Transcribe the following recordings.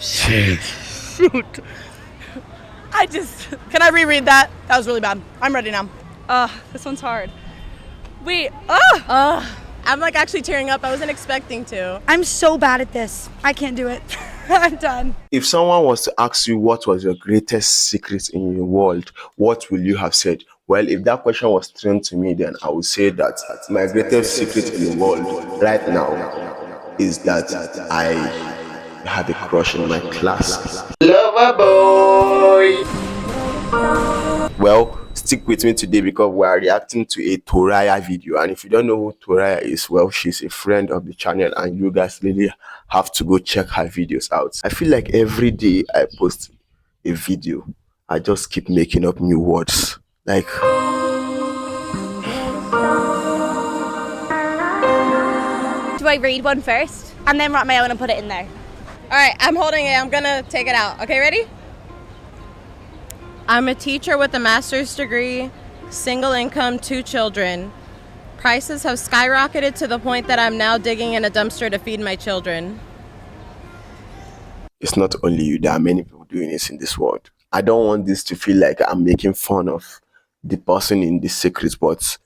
Shoot. Can I reread that? That was really bad. I'm ready now. This one's hard. Wait, I'm like actually tearing up. I wasn't expecting to. I'm so bad at this. I can't do it. I'm done. If someone was to ask you what was your greatest secret in your world, what will you have said? Well, if that question was thrown to me, then I would say that my greatest secret in the world right now is that I have a crush in my class. Lover boy! Well, stick with me today because we are reacting to a THORAYA video, and if you don't know who THORAYA is, well, she's a friend of the channel and you guys really have to go check her videos out. I feel like every day I post a video, I just keep making up new words. Like, Do I read one first and then write my own and put it in there? All right, I'm holding it. I'm gonna take it out. Okay, ready? I'm a teacher with a master's degree, single income, 2 children. Prices have skyrocketed to the point that I'm now digging in a dumpster to feed my children. it's not only you, there are many people doing this in this world. I don't want this to feel like I'm making fun of the person in the secret, but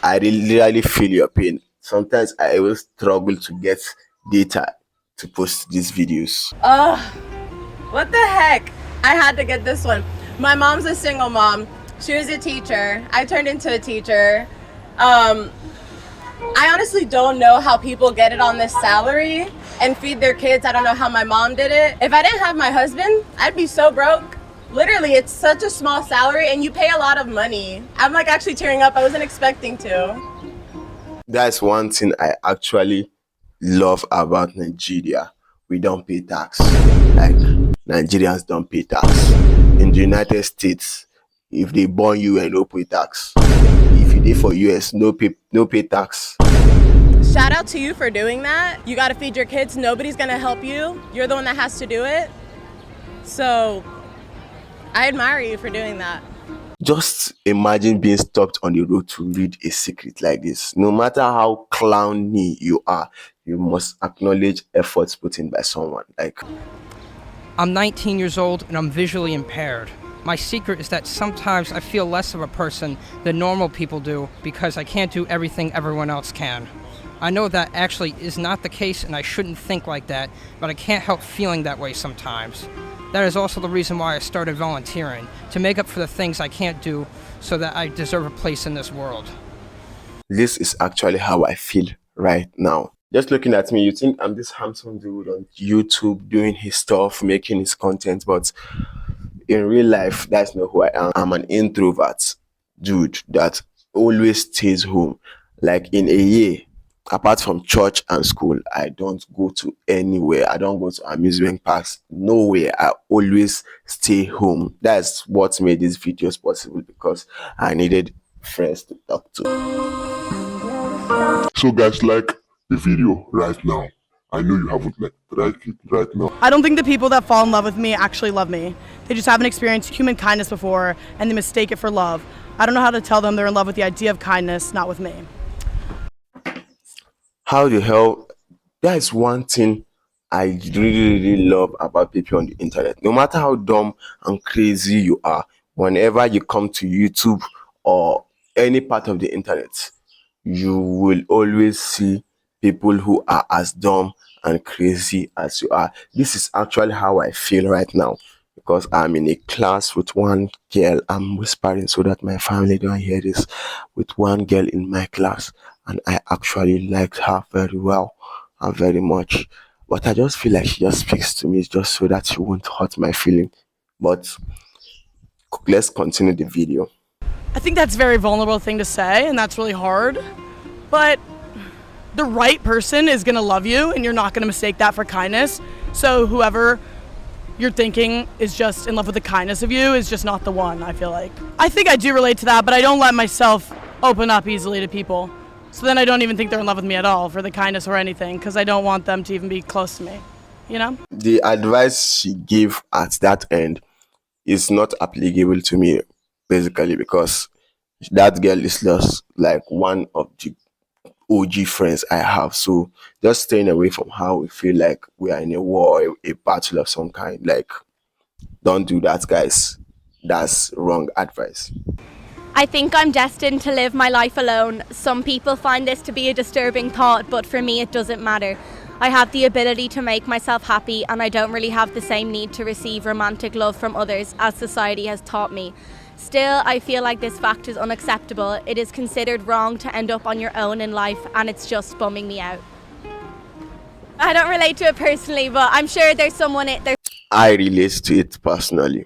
I really feel your pain. Sometimes I will struggle to get data to post these videos. What the heck? I had to get this one. My mom's a single mom. She was a teacher. I turned into a teacher. I honestly don't know how people get it on this salary and feed their kids. I don't know how my mom did it. If I didn't have my husband, I'd be so broke. Literally, it's such a small salary and you pay a lot of money. I'm like actually tearing up. I wasn't expecting to. That's one thing I actually love about Nigeria. We don't pay tax. Like, Nigerians don't pay tax. In the United States, if they born you and no pay tax. If you did for US, no pay tax. Shout out to you for doing that. You gotta feed your kids. Nobody's gonna help you. You're the one that has to do it. So I admire you for doing that. Just imagine being stopped on the road to read a secret like this. No matter how clowny you are, you must acknowledge efforts put in by someone. Like, I'm 19 years old and I'm visually impaired. My secret is that sometimes I feel less of a person than normal people do because I can't do everything everyone else can. I know that actually is not the case and I shouldn't think like that, but I can't help feeling that way sometimes. That is also the reason why I started volunteering, to make up for the things I can't do so that I deserve a place in this world. this is actually how I feel right now. Just looking at me, you think I'm this handsome dude on YouTube doing his stuff, making his content, but in real life, that's not who I am. I'm an introvert dude that always stays home. Like, in a year, apart from church and school, I don't go to anywhere. I don't go to amusement parks. Nowhere. I always stay home. That's what made these videos possible, because I needed friends to talk to. So guys, like the video right now. I know you haven't liked it right now. I don't think the people that fall in love with me actually love me. They just haven't experienced human kindness before and they mistake it for love. I don't know how to tell them they're in love with the idea of kindness, not with me. How the hell? That's one thing I really love about people on the internet. No matter how dumb and crazy you are, whenever you come to YouTube or any part of the internet, you will always see people who are as dumb and crazy as you are. This is actually how I feel right now, because I'm in a class with one girl. I'm whispering so that my family don't hear this. With one girl in my class, and I actually liked her very well and very much. But I just feel like she just speaks to me just so that she won't hurt my feeling. But let's continue the video. I think that's a very vulnerable thing to say, and that's really hard. But the right person is gonna love you, and you're not gonna mistake that for kindness. So whoever you're thinking is just in love with the kindness of you is just not the one, I feel like. I think I do relate to that, but I don't let myself open up easily to people. So then I don't even think they're in love with me at all for the kindness or anything, because I don't want them to even be close to me, you know? The advice she gave at that end is not applicable to me, basically, because that girl is just like one of the OG friends I have. So just staying away from how we feel like we are in a war, a battle of some kind. Like, don't do that, guys. That's wrong advice. I think I'm destined to live my life alone. Some people find this to be a disturbing thought, but for me it doesn't matter. I have the ability to make myself happy, and I don't really have the same need to receive romantic love from others as society has taught me. Still, I feel like this fact is unacceptable. It is considered wrong to end up on your own in life, and it's just bumming me out. I don't relate to it personally, but I'm sure there's someone there. I relate to it personally.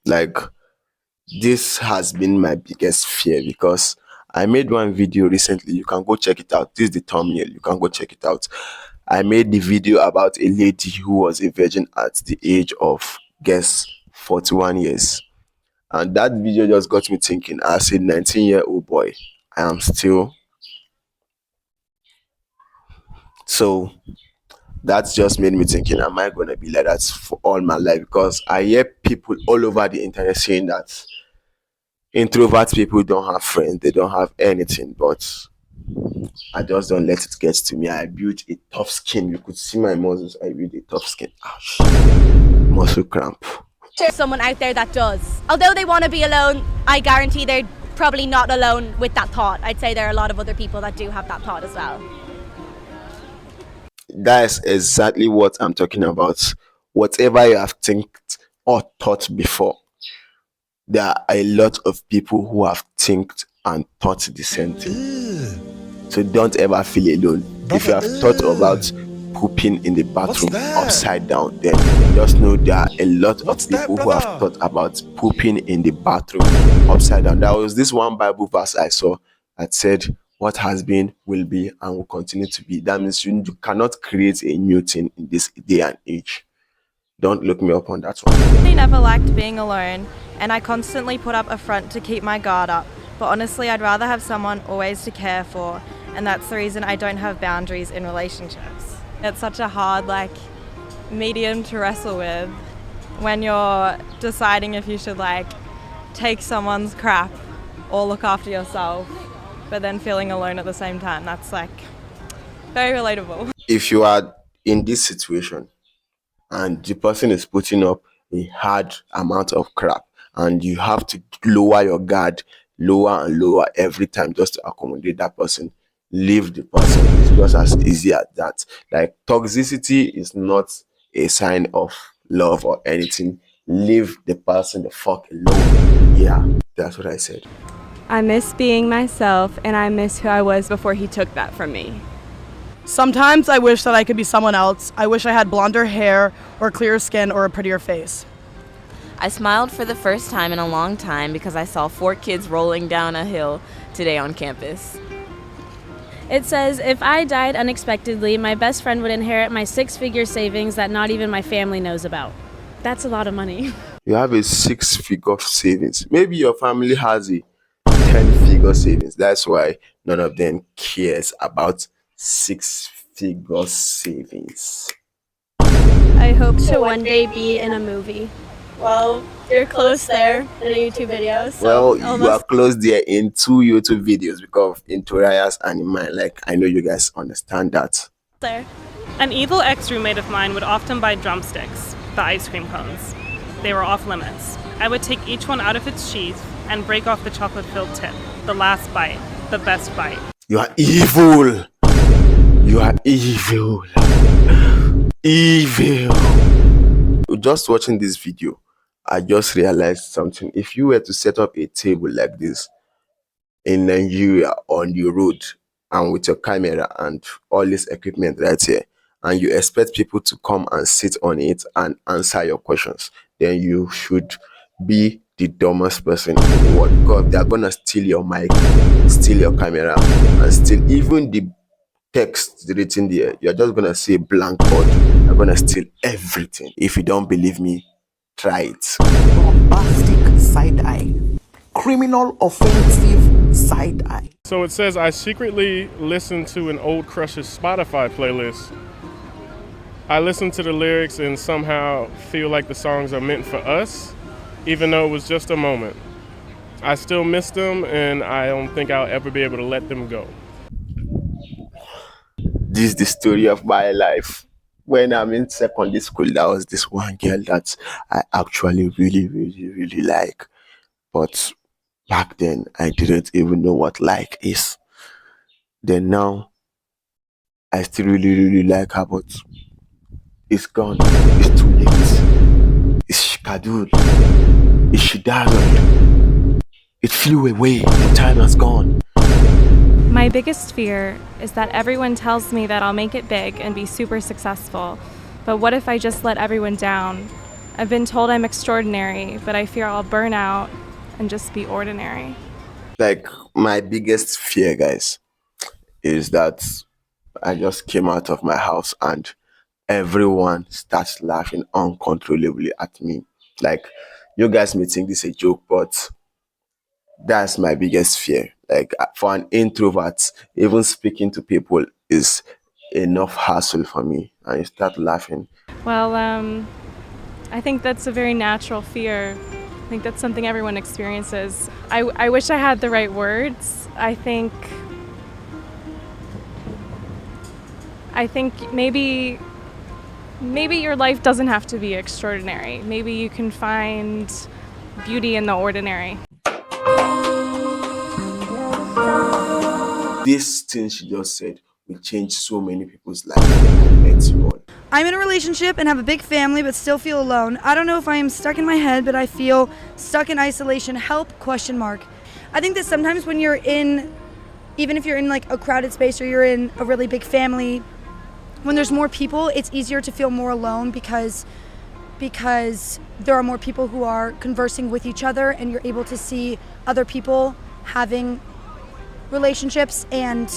Like, this has been my biggest fear because I made one video recently. You can go check it out. This is the thumbnail. You can go check it out. I made the video about a lady who was a virgin at the age of, guess, 41 years. And that video just got me thinking, as a 19-year-old boy, I am still. So that's just made me thinking, am I going to be like that for all my life? Because I hear people all over the internet saying that introvert people don't have friends, they don't have anything, but I just don't let it get to me. I built a tough skin. You could see my muscles. I built a tough skin. Ouch. Muscle cramp. There's someone out there that does. Although they want to be alone, I guarantee they're probably not alone with that thought. I'd say there are a lot of other people that do have that thought as well. That's exactly what I'm talking about. Whatever you have think or thought before, there are a lot of people who have think and thought the same thing. So don't ever feel alone. If you have thought about pooping in the bathroom upside down, then just know there are a lot of people who have thought about pooping in the bathroom upside down. There was this one Bible verse I saw that said, what has been, will be, and will continue to be. That means you cannot create a new thing in this day and age. Don't look me up on that one. I never liked being alone, and I constantly put up a front to keep my guard up. But honestly, I'd rather have someone always to care for, and that's the reason I don't have boundaries in relationships. It's such a hard, medium to wrestle with when you're deciding if you should, take someone's crap or look after yourself, but then feeling alone at the same time. That's, very relatable. If you are in this situation and the person is putting up a hard amount of crap and you have to lower your guard lower and lower every time just to accommodate that person, leave the person. It's just as easy as that. Like, toxicity is not a sign of love or anything. Leave the person the fuck alone. Yeah, that's what I said. I miss being myself, and I miss who I was before he took that from me. Sometimes I wish that I could be someone else. I wish I had blonder hair or clearer skin or a prettier face. I smiled for the first time in a long time because I saw 4 kids rolling down a hill today on campus. It says, if I died unexpectedly, my best friend would inherit my 6-figure savings that not even my family knows about. That's a lot of money. You have a 6-figure savings. Maybe your family has a 10-figure savings. That's why none of them cares about 6-figure savings. I hope to one day be in a movie. Well, you're close there in a YouTube video. So well, you are close there in 2 YouTube videos because in THORAYA's and in mine. Like, I know you guys understand that. There. An evil ex-roommate of mine would often buy drumsticks, the ice cream cones. They were off limits. I would take each one out of its sheath and break off the chocolate-filled tip. The last bite, the best bite. You are evil. You are evil. Evil. Just watching this video, I just realized something. If you were to set up a table like this in Nigeria on the road and with your camera and all this equipment right here, and you expect people to come and sit on it and answer your questions, then you should be the dumbest person in the world, because they're gonna steal your mic, steal your camera, and steal even the text written there. You're just gonna see a blank board. You're gonna steal everything. If you don't believe me, try it. Bombastic side eye. Criminal offensive side eye. So it says, I secretly listened to an old crush's Spotify playlist. I listened to the lyrics and somehow feel like the songs are meant for us, even though it was just a moment. I still miss them, and I don't think I'll ever be able to let them go. this is the story of my life. When I'm in secondary school, there was this one girl that I actually really, really, really like. But back then, I didn't even know what like is. Then now, I still really, really like her, but it's gone. It's too late. It's scheduled. It's scheduled. It flew away. The time has gone. My biggest fear is that everyone tells me that I'll make it big and be super successful. But what if I just let everyone down? I've been told I'm extraordinary, but I fear I'll burn out and just be ordinary. Like, my biggest fear, guys, is that I just came out of my house and everyone starts laughing uncontrollably at me. Like, you guys may think this is a joke, but that's my biggest fear. Like, for an introvert, even speaking to people is enough hassle for me, and you start laughing. Well, I think that's a very natural fear. I think that's something everyone experiences. I wish I had the right words. I think maybe your life doesn't have to be extraordinary. Maybe you can find beauty in the ordinary. This thing she just said will change so many people's lives. I bet you all. I'm in a relationship and have a big family but still feel alone. I don't know if I am stuck in my head, but I feel stuck in isolation. Help? ? I think that sometimes when you're in, even if you're in like a crowded space or you're in a really big family, when there's more people, it's easier to feel more alone because there are more people who are conversing with each other and you're able to see other people having relationships. And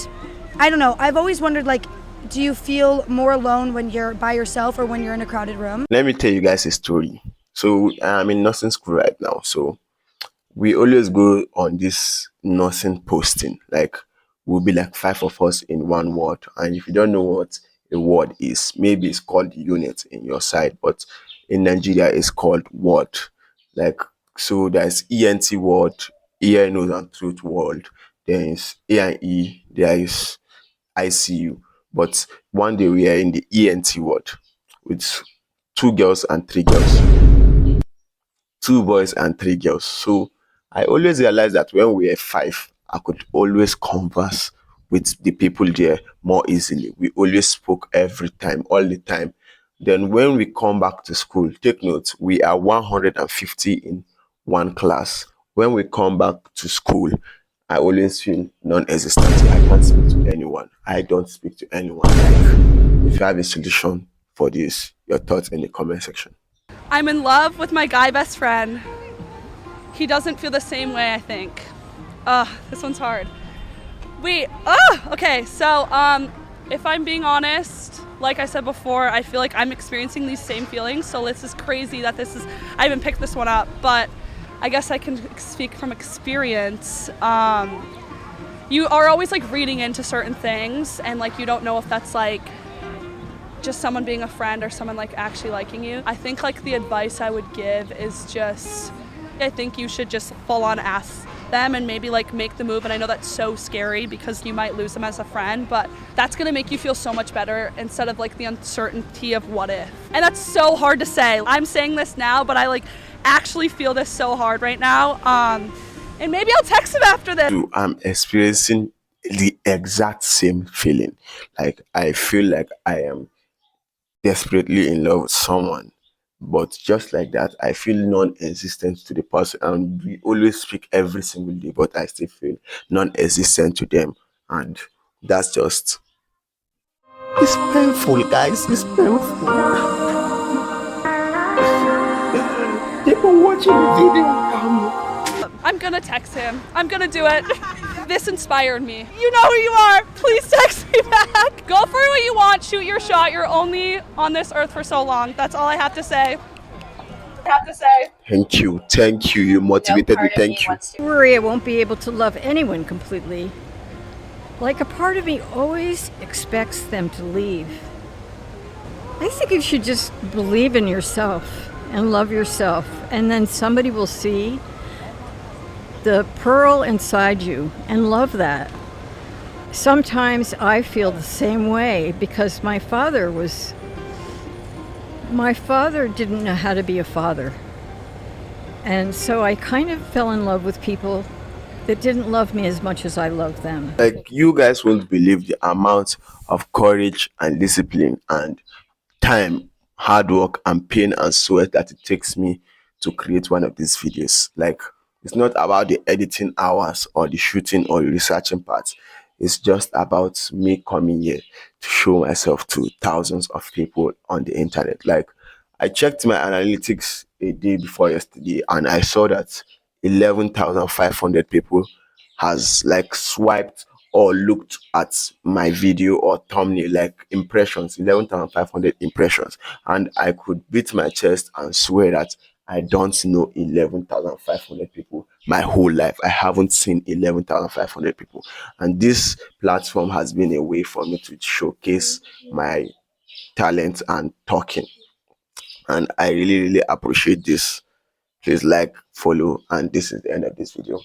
I don't know, I've always wondered, like, do you feel more alone when you're by yourself or when you're in a crowded room? Let me tell you guys a story. So I'm in nursing school right now. So we always go on this nursing posting. Like, we'll be like 5 of us in one ward. And if you don't know what a ward is, maybe it's called unit in your side, but in Nigeria it's called ward. Like, so there's ENT ward, ear, nose and throat ward. There is A&E, there is ICU. But one day we are in the ENT ward with 2 girls and 3 girls, 2 boys and 3 girls. So I always realized that when we were 5, I could always converse with the people there more easily. We always spoke every time, all the time. Then when we come back to school, take note, we are 150 in one class. When we come back to school, I always feel non-existent. I can't speak to anyone. I don't speak to anyone. Like, if you have a solution for this, your thoughts in the comment section. I'm in love with my guy best friend. He doesn't feel the same way, I think. This one's hard. Okay, so if I'm being honest, like I said before, I feel like I'm experiencing these same feelings. So this is crazy that I haven't picked this one up, but I guess I can speak from experience. You are always like reading into certain things and like you don't know if that's like just someone being a friend or someone like actually liking you. I think like the advice I would give is just, I think you should just full on ask them and maybe like make the move. And I know that's so scary because you might lose them as a friend, but that's gonna make you feel so much better instead of like the uncertainty of what if. And that's so hard to say. I'm saying this now, but I like actually feel this so hard right now. And maybe I'll text him after this. I'm experiencing the exact same feeling. Like, I feel like I am desperately in love with someone, but just like that, I feel non-existent to the person. And we always speak every single day, but I still feel non-existent to them. And that's just, it's painful, guys. It's painful. People watching the video. I'm gonna text him. I'm gonna do it. This inspired me. You know who you are. Please text me back. Go for what you want. Shoot your shot. You're only on this earth for so long. That's all I have to say. Thank you. Thank you. You motivated me. Thank you. Worry I won't be able to love anyone completely. Like, a part of me always expects them to leave. I think you should just believe in yourself and love yourself, and then somebody will see the pearl inside you and love that. sometimes I feel the same way because my father didn't know how to be a father. And so I kind of fell in love with people that didn't love me as much as I loved them. Like, you guys won't believe the amount of courage and discipline and time, hard work and pain and sweat that it takes me to create one of these videos. Like, it's not about the editing hours or the shooting or the researching parts. It's just about me coming here to show myself to thousands of people on the internet. Like, I checked my analytics a day before yesterday and I saw that 11,500 people has like swiped or looked at my video or thumbnail, like impressions, 11,500 impressions. And I could beat my chest and swear that I don't know 11,500 people my whole life. I haven't seen 11,500 people. And this platform has been a way for me to showcase my talent and talking. And I really, really appreciate this. Please like, follow, and this is the end of this video.